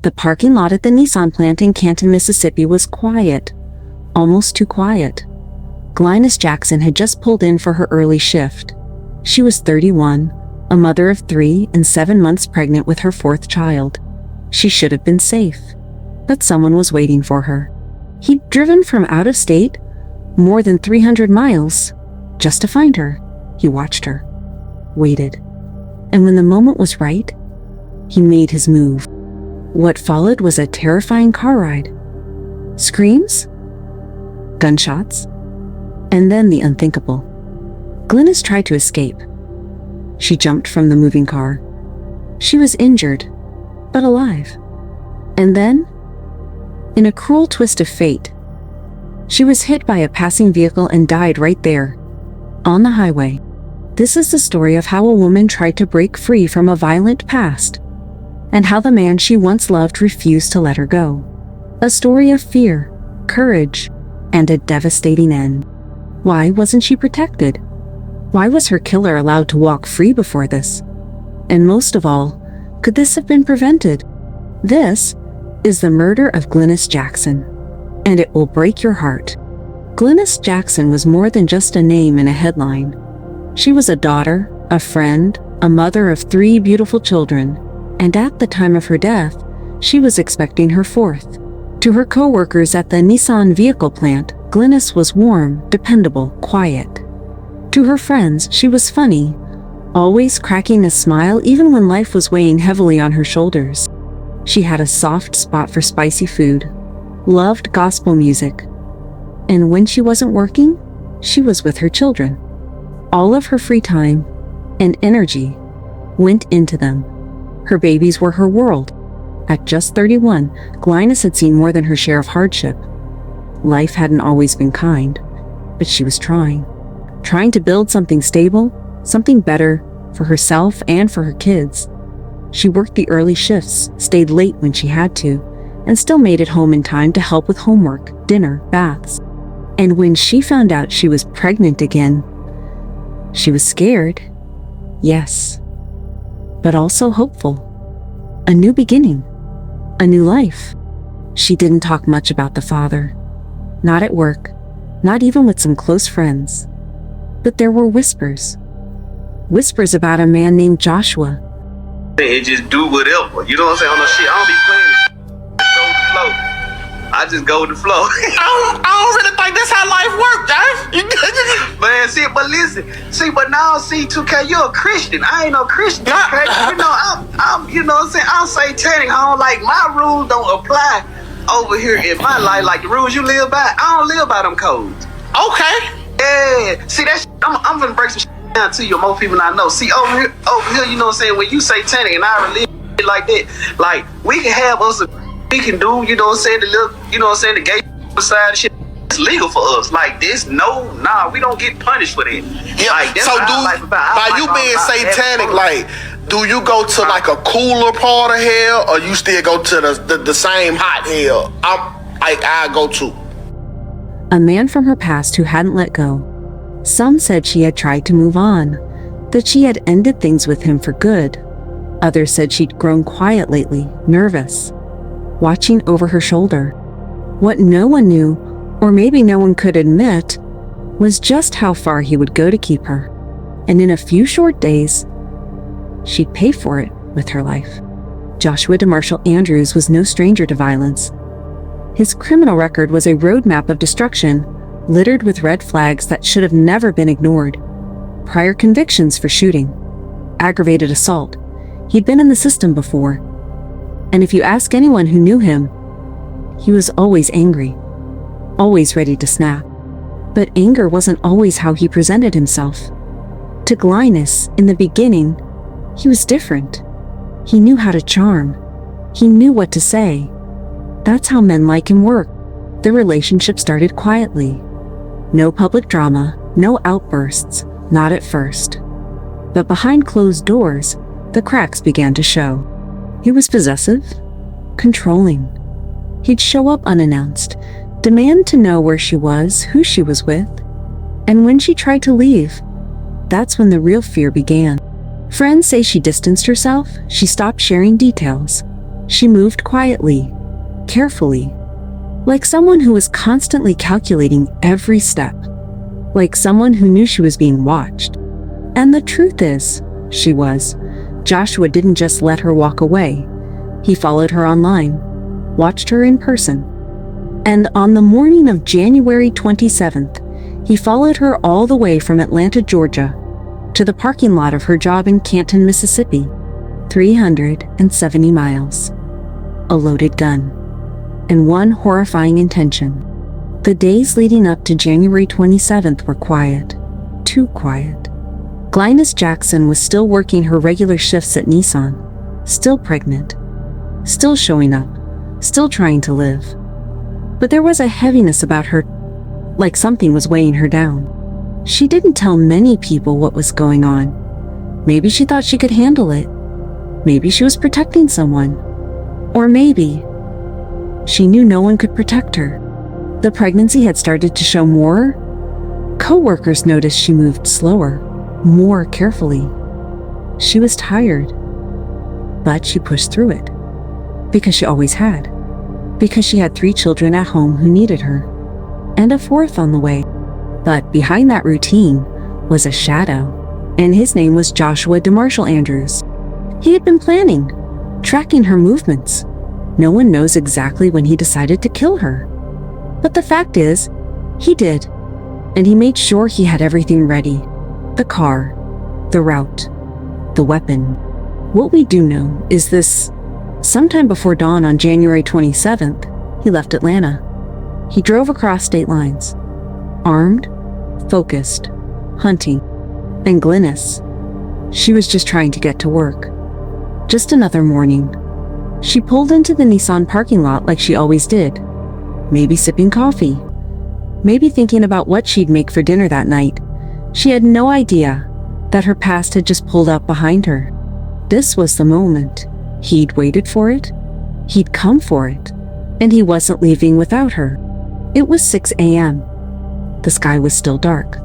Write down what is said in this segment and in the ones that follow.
The parking lot at the Nissan plant in Canton, Mississippi was quiet, almost too quiet. Glynis Jackson had just pulled in for her early shift. She was 31, a mother of 3 and 7 months pregnant with her 4th child. She should have been safe, but someone was waiting for her. He'd driven from out of state, more than 300 miles, just to find her. He watched her, waited, and when the moment was right, he made his move. What followed was a terrifying car ride. Screams, gunshots, and then the unthinkable. Glynis tried to escape. She jumped from the moving car. She was injured, but alive. And then, in a cruel twist of fate, she was hit by a passing vehicle and died right there, on the highway. This is the story of how a woman tried to break free from a violent past, and how the man she once loved refused to let her go. A story of fear, courage, and a devastating end. Why wasn't she protected? Why was her killer allowed to walk free before this? And most of all, could this have been prevented? This is the murder of Glynis Jackson, and it will break your heart. Glynis Jackson was more than just a name in a headline. She was a daughter, a friend, a mother of 3 beautiful children, and at the time of her death, she was expecting her 4th. To her co-workers at the Nissan vehicle plant, Glynis was warm, dependable, quiet. To her friends, she was funny, always cracking a smile even when life was weighing heavily on her shoulders. She had a soft spot for spicy food, loved gospel music, and when she wasn't working, she was with her children. All of her free time and energy went into them. Her babies were her world. At just 31, Glynis had seen more than her share of hardship. Life hadn't always been kind, but she was trying to build something stable, something better for herself and for her kids. She worked the early shifts, stayed late when she had to, and still made it home in time to help with homework, dinner, baths. And when she found out she was pregnant again, she was scared, yes, but also hopeful. A new beginning, a new life. She didn't talk much about the father, not at work, not even with some close friends. But there were whispers about a man named Joshua. And just do whatever, you know what I'm saying? On the shit, I don't be playing. Go with the flow. I just go with the flow. I don't really think that's how life works, guys. Man, but now 2K, you're a Christian. I ain't no Christian. Okay? I'm you know what I'm saying? I'm satanic. I don't like my rules don't apply over here in my life like the rules you live by. I don't live by them codes. Okay. Yeah, see that I'm gonna break some shit down to you. Most people I know. See over here, you know what I'm saying? When you satanic and I religion like that, like we can have us, we can do, you know what I'm saying? The little, you know what I'm saying? The gay side of shit, it's legal for us. Like this, we don't get punished for that. Yeah. Like, that's so by you being satanic, like, do you go to like a cooler part of hell, or you still go to the same hot hell? I go to. A man from her past who hadn't let go. Some said she had tried to move on, that she had ended things with him for good. Others said she'd grown quiet lately, nervous, watching over her shoulder. What no one knew, or maybe no one could admit, was just how far he would go to keep her. And in a few short days, she'd pay for it with her life. Joshua DeMarshall Andrews was no stranger to violence. His criminal record was a roadmap of destruction, littered with red flags that should have never been ignored. Prior convictions for shooting, aggravated assault. He'd been in the system before. And if you ask anyone who knew him, he was always angry, always ready to snap. But anger wasn't always how he presented himself. To Glynis, in the beginning, he was different. He knew how to charm. He knew what to say. That's how men like him work. The relationship started quietly. No public drama, no outbursts, not at first. But behind closed doors, the cracks began to show. He was possessive, controlling. He'd show up unannounced, demand to know where she was, who she was with. And when she tried to leave, that's when the real fear began. Friends say she distanced herself, she stopped sharing details. She moved quietly, carefully, like someone who was constantly calculating every step, like someone who knew she was being watched. And the truth is, she was. Joshua didn't just let her walk away. He followed her online, watched her in person. And on the morning of January 27th, he followed her all the way from Atlanta, Georgia, to the parking lot of her job in Canton, Mississippi. 370 miles. A loaded gun. And one horrifying intention. The days leading up to January 27th were quiet. Too quiet. Glynis Jackson was still working her regular shifts at Nissan. Still pregnant. Still showing up. Still trying to live. But there was a heaviness about her, like something was weighing her down. She didn't tell many people what was going on. Maybe she thought she could handle it. Maybe she was protecting someone. Or maybe she knew no one could protect her. The pregnancy had started to show more. Co-workers noticed she moved slower, more carefully. She was tired, but she pushed through it. Because she always had. Because she had 3 children at home who needed her, and a 4th on the way. But behind that routine was a shadow, and his name was Joshua DeMarshall Andrews. He had been planning, tracking her movements. No one knows exactly when he decided to kill her. But the fact is, he did. And he made sure he had everything ready. The car, the route, the weapon. What we do know is this: sometime before dawn on January 27th, he left Atlanta. He drove across state lines. Armed, focused, hunting. And Glynis, she was just trying to get to work. Just another morning. She pulled into the Nissan parking lot like she always did. Maybe sipping coffee. Maybe thinking about what she'd make for dinner that night. She had no idea that her past had just pulled up behind her. This was the moment. He'd waited for it. He'd come for it. And he wasn't leaving without her. It was 6 a.m. The sky was still dark.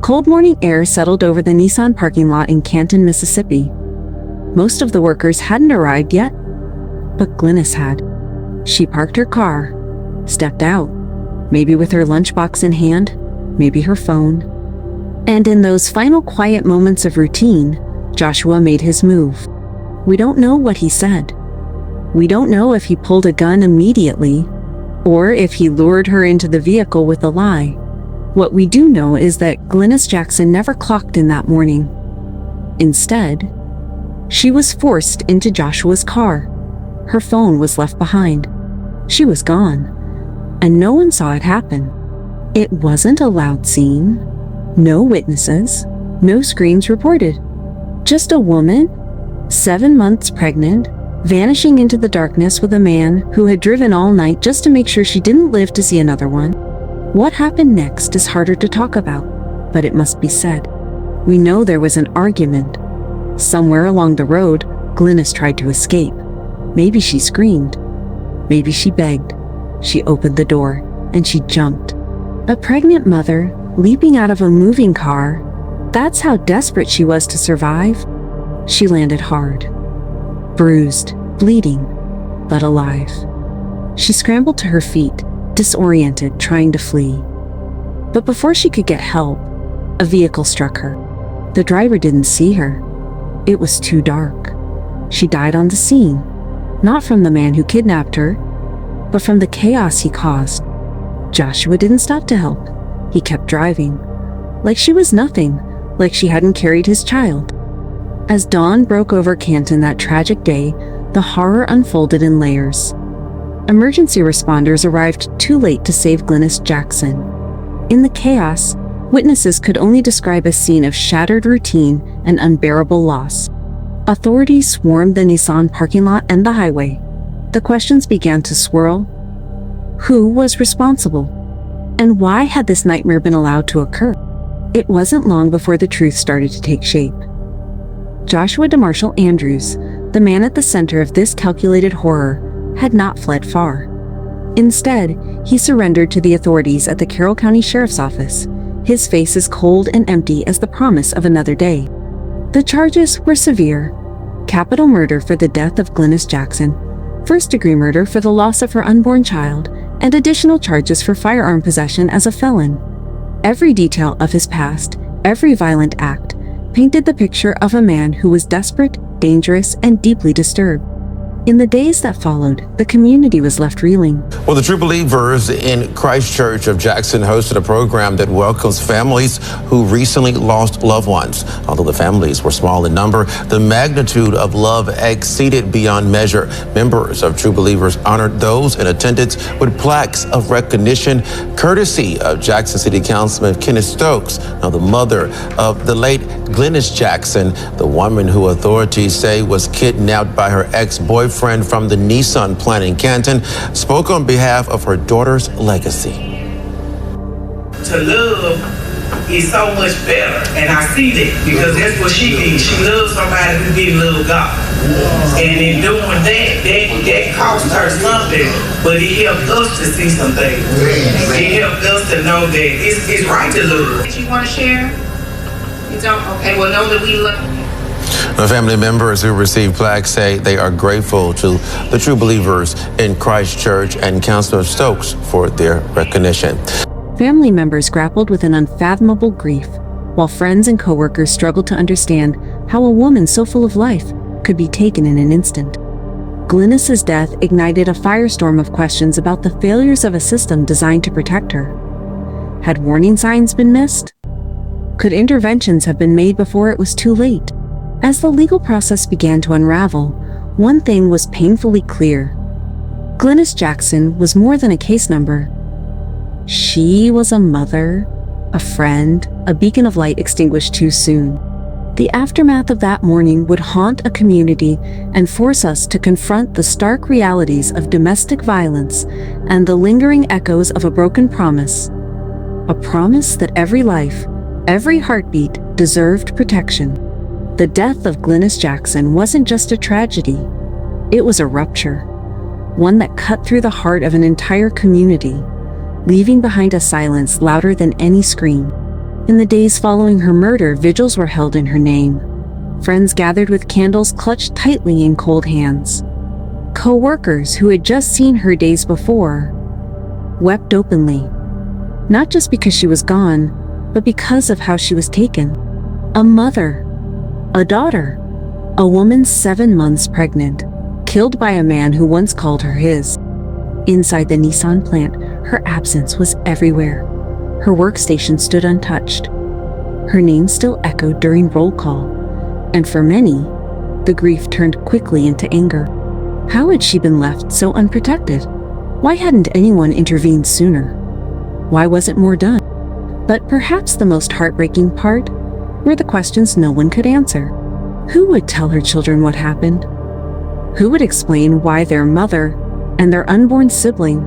Cold morning air settled over the Nissan parking lot in Canton, Mississippi. Most of the workers hadn't arrived yet, but Glynis had. She parked her car, stepped out, maybe with her lunchbox in hand, maybe her phone. And in those final quiet moments of routine, Joshua made his move. We don't know what he said. We don't know if he pulled a gun immediately, or if he lured her into the vehicle with a lie. What we do know is that Glynis Jackson never clocked in that morning. Instead, she was forced into Joshua's car. Her phone was left behind. She was gone, and no one saw it happen. It wasn't a loud scene. No witnesses. No screams reported. Just a woman, 7 months pregnant, vanishing into the darkness with a man who had driven all night just to make sure she didn't live to see another one. What happened next is harder to talk about, but it must be said. We know there was an argument. Somewhere along the road, Glynis tried to escape. Maybe she screamed. Maybe she begged. She opened the door, and she jumped. A pregnant mother, leaping out of a moving car. That's how desperate she was to survive. She landed hard. Bruised, bleeding, but alive. She scrambled to her feet, disoriented, trying to flee. But before she could get help, a vehicle struck her. The driver didn't see her. It was too dark. She died on the scene. Not from the man who kidnapped her, but from the chaos he caused. Joshua didn't stop to help. He kept driving. Like she was nothing, like she hadn't carried his child. As dawn broke over Canton that tragic day, the horror unfolded in layers. Emergency responders arrived too late to save Glynis Jackson. In the chaos, witnesses could only describe a scene of shattered routine and unbearable loss. Authorities swarmed the Nissan parking lot and the highway. The questions began to swirl. Who was responsible? And why had this nightmare been allowed to occur? It wasn't long before the truth started to take shape. Joshua DeMarshall Andrews, the man at the center of this calculated horror, had not fled far. Instead, he surrendered to the authorities at the Carroll County Sheriff's Office, his face as cold and empty as the promise of another day. The charges were severe: capital murder for the death of Glynis Jackson, first-degree murder for the loss of her unborn child, and additional charges for firearm possession as a felon. Every detail of his past, every violent act, painted the picture of a man who was desperate, dangerous, and deeply disturbed. In the days that followed, the community was left reeling. Well, the True Believers in Christ Church of Jackson hosted a program that welcomes families who recently lost loved ones. Although the families were small in number, the magnitude of love exceeded beyond measure. Members of True Believers honored those in attendance with plaques of recognition, courtesy of Jackson City Councilman Kenneth Stokes, now the mother of the late Glennis Jackson, the woman who authorities say was kidnapped by her ex-boyfriend from the Nissan plant in Canton, spoke on behalf of her daughter's legacy. To love is so much better, and I see that because that's what she did. She loved somebody who didn't love God, and in doing that cost her something, but it helped us to see some things. It helped us to know that it's right to love. You want to share? You don't? Okay, well, know that we love you. The family members who received plaques say they are grateful to the True Believers in Christ Church and Councilor Stokes for their recognition. Family members grappled with an unfathomable grief, while friends and co-workers struggled to understand how a woman so full of life could be taken in an instant. Glennis's death ignited a firestorm of questions about the failures of a system designed to protect her. Had warning signs been missed? Could interventions have been made before it was too late? As the legal process began to unravel, one thing was painfully clear. Glennis Jackson was more than a case number. She was a mother, a friend, a beacon of light extinguished too soon. The aftermath of that morning would haunt a community and force us to confront the stark realities of domestic violence and the lingering echoes of a broken promise. A promise that every life, every heartbeat deserved protection. The death of Glennis Jackson wasn't just a tragedy. It was a rupture, one that cut through the heart of an entire community, leaving behind a silence louder than any scream. In the days following her murder, vigils were held in her name. Friends gathered with candles clutched tightly in cold hands. Co-workers who had just seen her days before wept openly, not just because she was gone, but because of how she was taken. A mother, a daughter, a woman 7 months pregnant, killed by a man who once called her his. Inside the Nissan plant, her absence was everywhere. Her workstation stood untouched. Her name still echoed during roll call, and for many, the grief turned quickly into anger. How had she been left so unprotected? Why hadn't anyone intervened sooner? Why wasn't more done? But perhaps the most heartbreaking part were the questions no one could answer. Who would tell her children what happened? Who would explain why their mother and their unborn sibling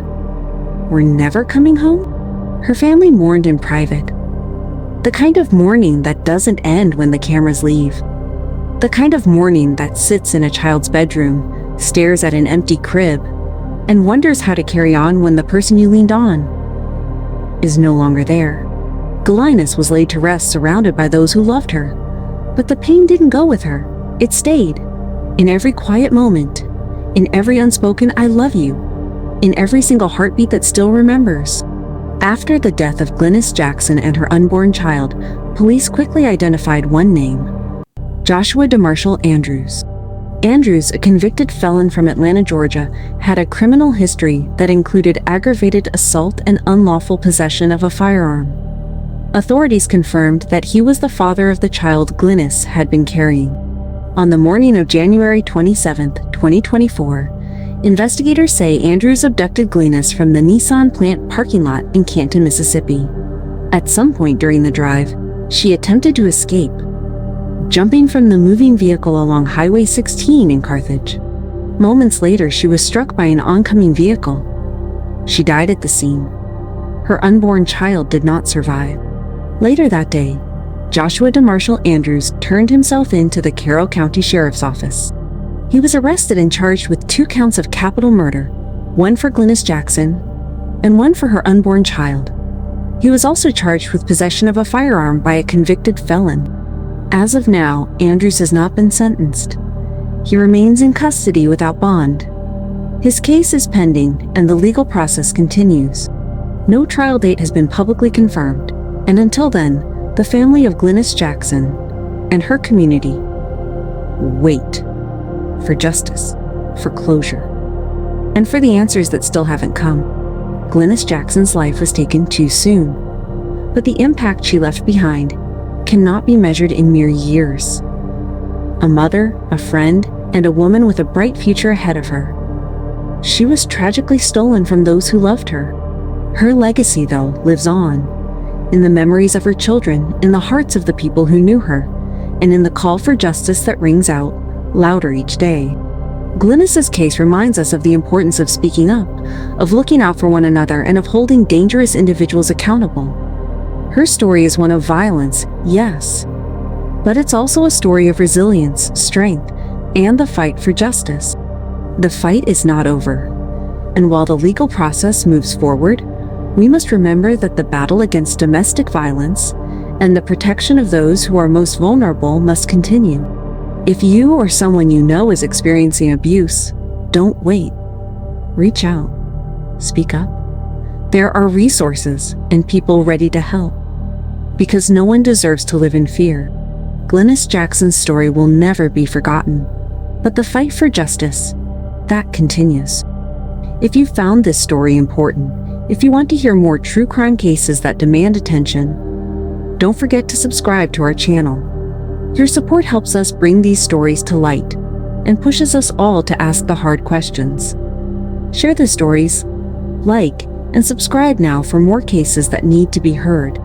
were never coming home? Her family mourned in private. The kind of mourning that doesn't end when the cameras leave. The kind of mourning that sits in a child's bedroom, stares at an empty crib, and wonders how to carry on when the person you leaned on is no longer there. Glennis was laid to rest surrounded by those who loved her. But the pain didn't go with her. It stayed. In every quiet moment, in every unspoken "I love you," in every single heartbeat that still remembers. After the death of Glennis Jackson and her unborn child, police quickly identified one name: Joshua DeMarshall Andrews. Andrews, a convicted felon from Atlanta, Georgia, had a criminal history that included aggravated assault and unlawful possession of a firearm. Authorities confirmed that he was the father of the child Glennis had been carrying. On the morning of January 27, 2024, investigators say Andrews abducted Glennis from the Nissan plant parking lot in Canton, Mississippi. At some point during the drive, she attempted to escape, jumping from the moving vehicle along Highway 16 in Carthage. Moments later, she was struck by an oncoming vehicle. She died at the scene. Her unborn child did not survive. Later that day, Joshua DeMarshall Andrews turned himself in to the Carroll County Sheriff's Office. He was arrested and charged with 2 counts of capital murder, one for Glennis Jackson and one for her unborn child. He was also charged with possession of a firearm by a convicted felon. As of now, Andrews has not been sentenced. He remains in custody without bond. His case is pending and the legal process continues. No trial date has been publicly confirmed, and until then, the family of Glynis Jackson and her community wait for justice, for closure, and for the answers that still haven't come. Glynis Jackson's life was taken too soon, but the impact she left behind cannot be measured in mere years. A mother, a friend, and a woman with a bright future ahead of her. She was tragically stolen from those who loved her. Her legacy, though, lives on, in the memories of her children, in the hearts of the people who knew her, and in the call for justice that rings out louder each day. Glynis's case reminds us of the importance of speaking up, of looking out for one another, and of holding dangerous individuals accountable. Her story is one of violence, yes, but it's also a story of resilience, strength, and the fight for justice. The fight is not over, and while the legal process moves forward, we must remember that the battle against domestic violence and the protection of those who are most vulnerable must continue. If you or someone you know is experiencing abuse, don't wait. Reach out. Speak up. There are resources and people ready to help, because no one deserves to live in fear. Glynis Jackson's story will never be forgotten, but the fight for justice, that continues. If you found this story important, if you want to hear more true crime cases that demand attention, don't forget to subscribe to our channel. Your support helps us bring these stories to light and pushes us all to ask the hard questions. Share the stories, like, and subscribe now for more cases that need to be heard.